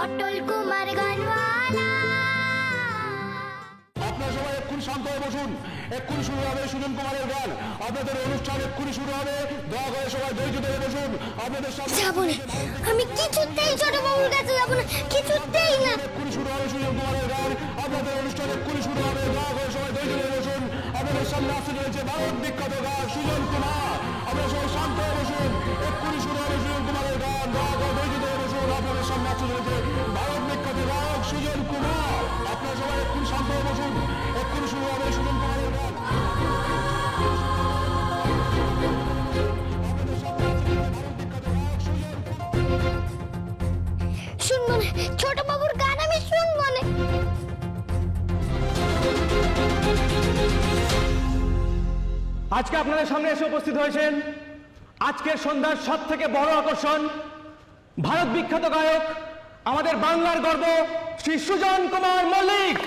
পটল কুমার গানওয়ালা। আপনারা সবাই এক্ষুনি শান্ত হয়ে বসুন। এক্ষুনি শুরু হবে সুজন কুমারের গান। আপনাদের অনুষ্ঠান এক্ষুনি শুরু হবে। দয়া করে সবাই ধৈর্য ধরে বসুন। আপনাদের সামনে যাবো না, আমি কিছুতেই ছোট বাবুর কাছে যাবো না, কিছুতেই না। এক্ষুনি শুরু হবে সুজন কুমারের গান। আপনাদের অনুষ্ঠান এক্ষুনি শুরু হবে। দয়া করে সবাই ধৈর্য ধরে বসুন। আপনাদের সামনে আসতে চলেছে ভারত বিখ্যাত গান সুজন কুমার। আপনারা সবাই শান্ত হয়ে বসুন। এক্ষুনি শুরু হবে সুজন কুমারের গান। দয়া করে ধৈর্য ধরে বসুন। আপনাদের সামনে আসতে চলেছে ভারত বিখ্যাত গায়ক সুজন কুমার। আপনারা সবাই এক্ষুনি শান্ত হয়ে বসুন। এক্ষুনি শুরু হবে সুজন কুমারের গান। শুনবো না, ছোট বাবুর গান আমি শুনবো না। আজকে আপনাদের সামনে এসে উপস্থিত হয়েছেন আজকের সন্ধ্যার সব থেকে বড় আকর্ষণ, ভারত বিখ্যাত গায়ক, আমাদের বাংলার গর্ব শ্রী সুজন কুমার মল্লিক।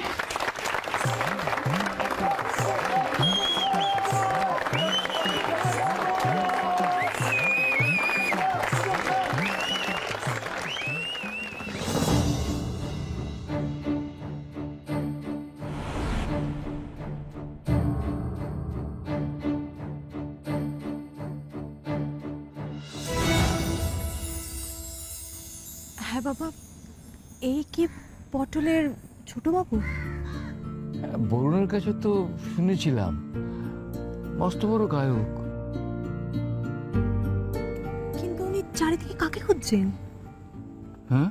হ্যাঁ বাবা, এই কি পটলের ছোট বাবু? বরুণের কাছে তো শুনেছিলাম মস্ত বড় গায়ক। কিন্তু উনি চারিদিকে কাকে খুঁজছেন? হ্যাঁ,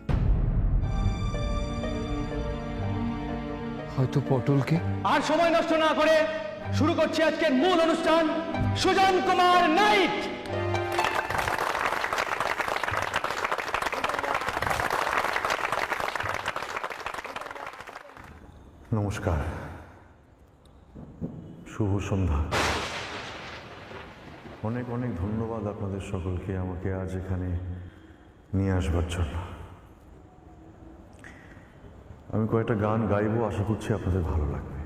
হয়তো পটলকে। আর সময় নষ্ট না করে শুরু করছি আজকের মূল অনুষ্ঠান, সুজন কুমার নাইট। নমস্কার, শুভ সন্ধ্যা। অনেক অনেক ধন্যবাদ আপনাদের সকলকে আমাকে আজ এখানে নিয়ে আসবার জন্য। আমি কয়েকটা গান গাইবো, আশা করছি আপনাদের ভালো লাগবে।